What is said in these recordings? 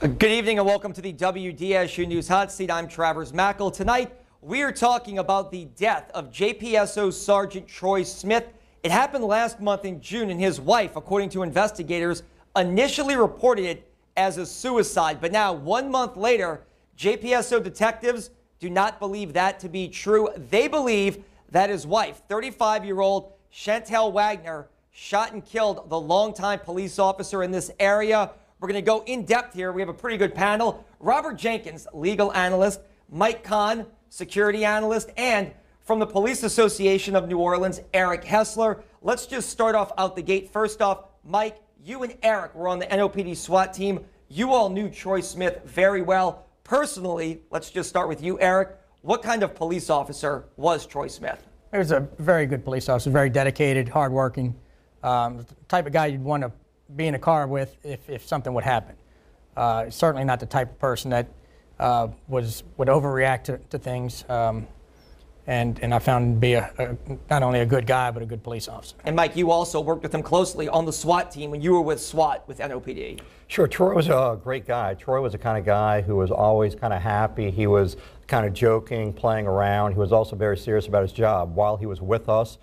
Good evening and welcome to the WDSU News Hot Seat. I'm Travers Mackel. Tonight, we are talking about the death of JPSO Sergeant Troy Smith. It happened last month in June, and his wife, according to investigators, initially reported it as a suicide. But now, 1 month later, JPSO detectives do not believe that to be true. They believe that his wife, 35-year-old Chantel Wagner, shot and killed the longtime police officer in this area. We're going to go in depth here. We have a pretty good panel. Robert Jenkins, legal analyst, Mike Kahn, security analyst, and from the Police Association of New Orleans, Eric Hessler. Let's just start off out the gate. First off, Mike, you and Eric were on the NOPD SWAT team. You all knew Troy Smith very well. Personally, let's just start with you, Eric. What kind of police officer was Troy Smith? He was a very good police officer, very dedicated, hardworking, the type of guy you'd want to be in a car with if something would happen. Certainly not the type of person that would overreact to things. And I found him to be not only a good guy, but a good police officer. And Mike, you also worked with him closely on the SWAT team when you were with SWAT with NOPD. Sure, Troy was a great guy. Troy was the kind of guy who was always kind of happy. He was kind of joking, playing around. He was also very serious about his job. While he was with us,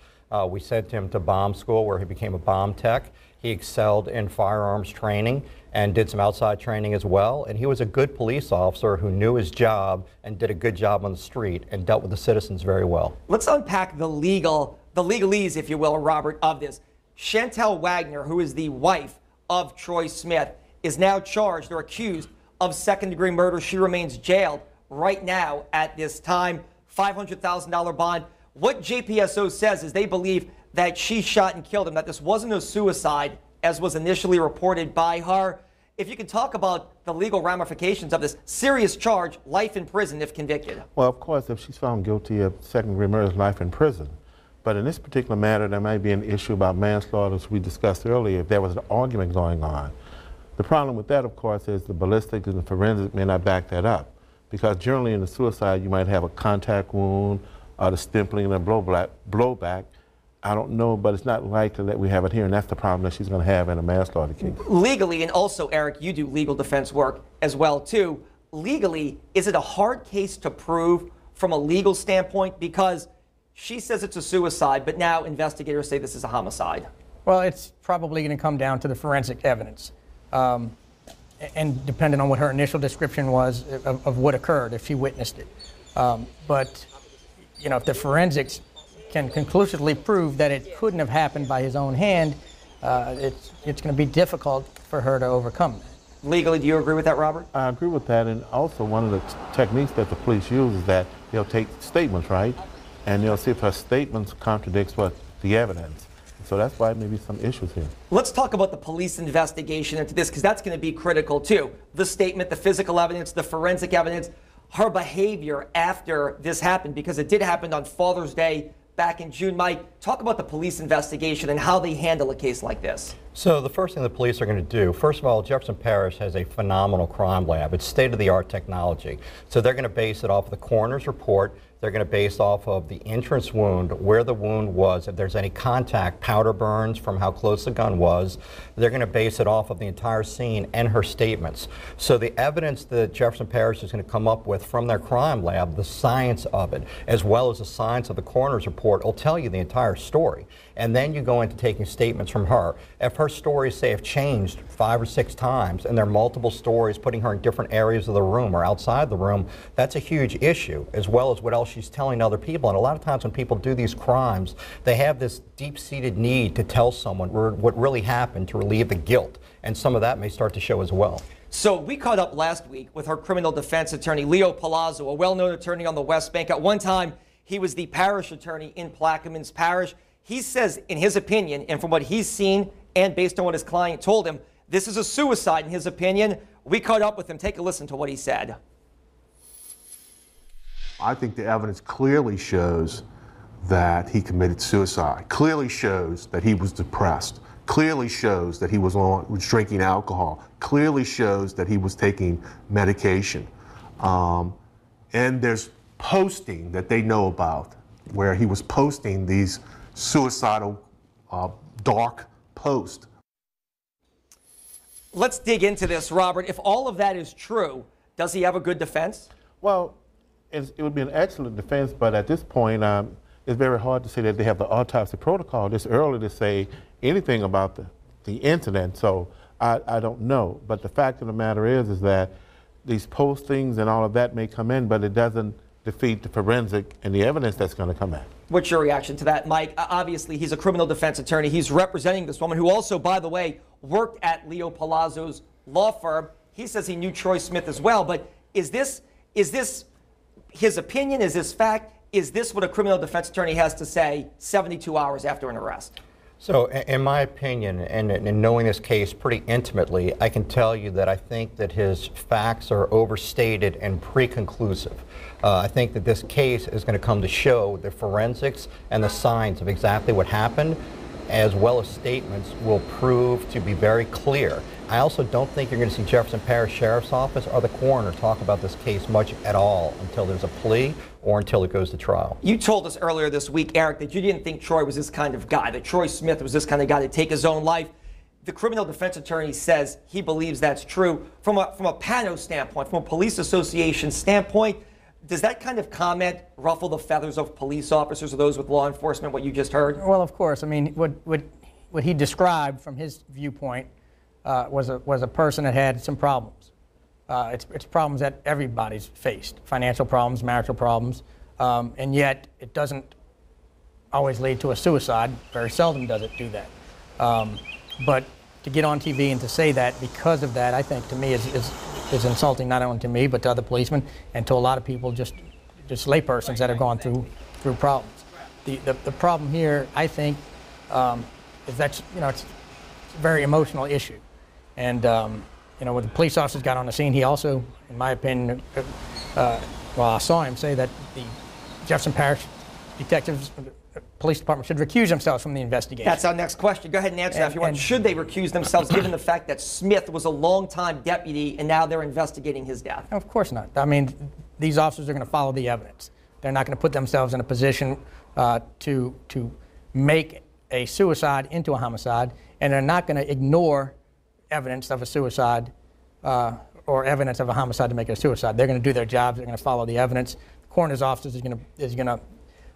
we sent him to bomb school where he became a bomb tech. He excelled in firearms training and did some outside training as well. And he was a good police officer who knew his job and did a good job on the street and dealt with the citizens very well. Let's unpack the legalese, if you will, Robert, of this. Chantel Wagner, who is the wife of Troy Smith, is now charged or accused of second-degree murder. She remains jailed right now at this time. $500,000 bond. What JPSO says is they believe that she shot and killed him, that this wasn't a suicide as was initially reported by her. If you could talk about the legal ramifications of this serious charge, life in prison if convicted. Well, of course, if she's found guilty of second-degree murder, life in prison. But in this particular matter, there might be an issue about manslaughter, as we discussed earlier, if there was an argument going on. The problem with that, of course, is the ballistics and the forensic may not back that up. Because generally in a suicide, you might have a contact wound, the stimpling and a blowback. I don't know, but it's not likely that we have it here, and that's the problem that she's going to have in a manslaughter case. Legally, and also, Eric, you do legal defense work as well, too. Legally, is it a hard case to prove from a legal standpoint? Because she says it's a suicide, but now investigators say this is a homicide. Well, it's probably going to come down to the forensic evidence. And depending on what her initial description was of what occurred, if she witnessed it. But, you know, if the forensics can conclusively prove that it couldn't have happened by his own hand, it's going to be difficult for her to overcome that. Legally, do you agree with that, Robert? I agree with that, and also one of the techniques that the police use is that they'll take statements, right? And they'll see if her statements contradicts what the evidence. So that's why maybe some issues here. Let's talk about the police investigation into this, because that's going to be critical too. The statement, the physical evidence, the forensic evidence, her behavior after this happened, because it did happen on Father's Day back in June. Mike, talk about the police investigation and how they handle a case like this. So the first thing the police are going to do, first of all, Jefferson Parish has a phenomenal crime lab. It's state-of-the-art technology. So they're going to base it off of the coroner's report. They're going to base off of the entrance wound, where the wound was, if there's any contact, powder burns from how close the gun was. They're going to base it off of the entire scene and her statements. So the evidence that Jefferson Parish is going to come up with from their crime lab, the science of it, as well as the science of the coroner's report, will tell you the entire story. And then you go into taking statements from her. If her stories, say, have changed 5 or 6 times, and there are multiple stories putting her in different areas of the room or outside the room, that's a huge issue, as well as what else she's telling other people. And a lot of times when people do these crimes, they have this deep-seated need to tell someone what really happened to relieve the guilt. And some of that may start to show as well. So we caught up last week with her criminal defense attorney, Leo Palazzo, a well-known attorney on the West Bank. At one time, he was the parish attorney in Plaquemines Parish. He says, in his opinion, and from what he's seen and based on what his client told him, this is a suicide in his opinion. We caught up with him. Take a listen to what he said. I think the evidence clearly shows that he committed suicide, clearly shows that he was depressed, clearly shows that he was drinking alcohol, clearly shows that he was taking medication. And there's posting that they know about where he was posting these suicidal dark posts. Let's dig into this, Robert. If all of that is true, does he have a good defense? Well, it would be an excellent defense, but at this point, it's very hard to say that they have the autopsy protocol this early to say anything about the incident, so I don't know. But the fact of the matter is that these postings and all of that may come in, but it doesn't defeat the forensic and the evidence that's going to come in. What's your reaction to that, Mike? Obviously, he's a criminal defense attorney. He's representing this woman who also, by the way, worked at Leo Palazzo's law firm. He says he knew Troy Smith as well, but is this his opinion? Is this fact? Is this what a criminal defense attorney has to say 72 hours after an arrest? So, in my opinion, and in knowing this case pretty intimately, I can tell you that I think that his facts are overstated and pre-conclusive. I think that this case is going to come to show the forensics and the signs of exactly what happened, as well as statements, will prove to be very clear. I also don't think you're going to see Jefferson Parish Sheriff's Office or the coroner talk about this case much at all until there's a plea or until it goes to trial. You told us earlier this week, Eric, that you didn't think Troy was this kind of guy, that Troy Smith was this kind of guy to take his own life. The criminal defense attorney says he believes that's true. From a PANO standpoint, from a police association standpoint, does that kind of comment ruffle the feathers of police officers or those with law enforcement, what you just heard? Well, of course. I mean, what he described from his viewpoint was a person that had some problems. It's problems that everybody's faced: financial problems, marital problems, and yet it doesn't always lead to a suicide. Very seldom does it do that. But to get on TV and to say that because of that, I think to me is insulting, not only to me but to other policemen and to a lot of people, just laypersons that have gone through problems. The problem here, I think, is that it's a very emotional issue. And, when the police officers got on the scene, he also, in my opinion, I saw him say that the Jefferson Parish detectives, police department should recuse themselves from the investigation. That's our next question. Go ahead and answer that if you want. Should they recuse themselves given the fact that Smith was a longtime deputy and now they're investigating his death? Of course not. I mean, these officers are going to follow the evidence. They're not going to put themselves in a position to make a suicide into a homicide, and they're not going to ignore evidence of a suicide or evidence of a homicide to make it a suicide. They're going to do their jobs. They're going to follow the evidence. The coroner's office is going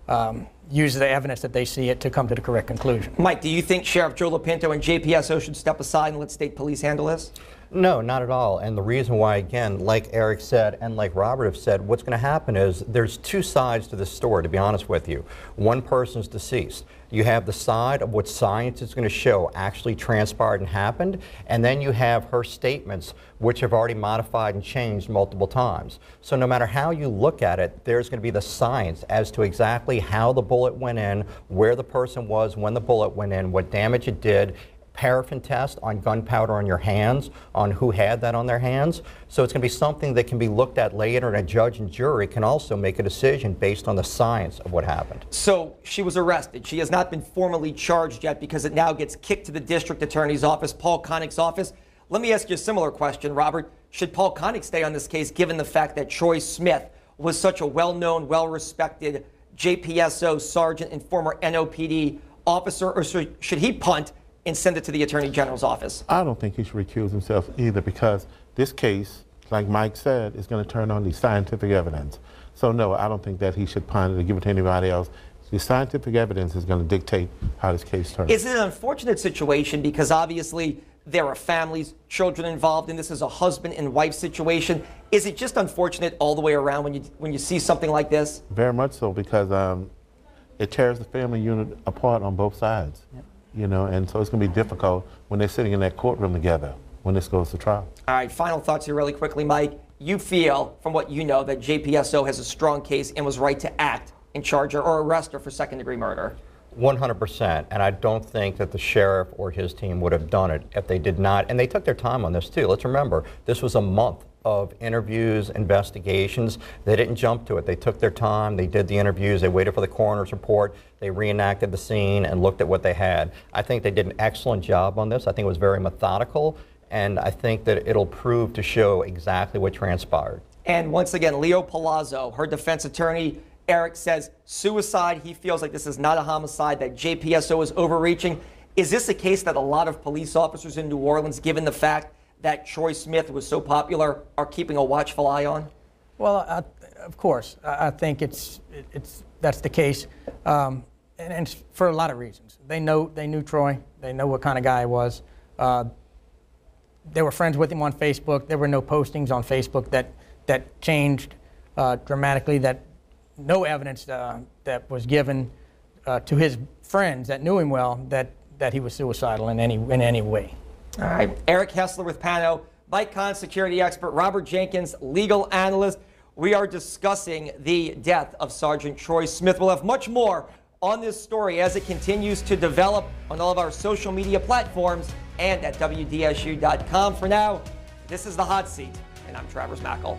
to use the evidence that they see it to come to the correct conclusion. Mike, do you think Sheriff Joe Lopinto and JPSO should step aside and let state police handle this? No, not at all. And the reason why, again, like Eric said and like Robert have said, what's going to happen is there's two sides to this story, to be honest with you. One person's deceased. You have the side of what science is going to show actually transpired and happened, and then you have her statements, which have already modified and changed multiple times. So no matter how you look at it, there's going to be the science as to exactly how the bullet went in, where the person was when the bullet went in, what damage it did, paraffin test on gunpowder on your hands, on who had that on their hands. So it's going to be something that can be looked at later, and a judge and jury can also make a decision based on the science of what happened. So she was arrested. She has not been formally charged yet because it now gets kicked to the district attorney's office, Paul Koenig's office. Let me ask you a similar question, Robert. Should Paul Koenig stay on this case given the fact that Troy Smith was such a well-known, well-respected JPSO sergeant and former NOPD officer, or should he punt and send it to the Attorney General's office? I don't think he should recuse himself either, because this case, like Mike said, is going to turn on the scientific evidence. So no, I don't think that he should punt it or give it to anybody else. The scientific evidence is going to dictate how this case turns. Is it an unfortunate situation because obviously there are families, children involved, and this is a husband and wife situation? Is it just unfortunate all the way around when you see something like this? Very much so, because it tears the family unit apart on both sides. Yep. And so it's going to be difficult when they're sitting in that courtroom together when this goes to trial. All right, final thoughts here really quickly, Mike. You feel, from what you know, that JPSO has a strong case and was right to act and charge her or arrest her for second-degree murder? 100%, and I don't think that the sheriff or his team would have done it if they did not. And they took their time on this too. Let's remember, this was a month of interviews, investigations. They didn't jump to it. They took their time. They did the interviews. They waited for the coroner's report. They reenacted the scene and looked at what they had. I think they did an excellent job on this. I think it was very methodical, and I think that it'll prove to show exactly what transpired. And once again, Leo Palazzo, her defense attorney, Eric, says suicide. He feels like this is not a homicide, that JPSO is overreaching. Is this a case that a lot of police officers in New Orleans, given the fact that Troy Smith was so popular are keeping a watchful eye on? Well, of course, I think that's the case, and it's for a lot of reasons. They knew Troy. They know what kind of guy he was. They were friends with him on Facebook. There were no postings on Facebook that changed dramatically. That no evidence that was given to his friends that knew him well that he was suicidal in any way. All right, Eric Hessler with Pano, Mike Kahn, security expert, Robert Jenkins, legal analyst. We are discussing the death of Sergeant Troy Smith. We'll have much more on this story as it continues to develop on all of our social media platforms and at WDSU.com. For now, this is The Hot Seat, and I'm Travers Mackel.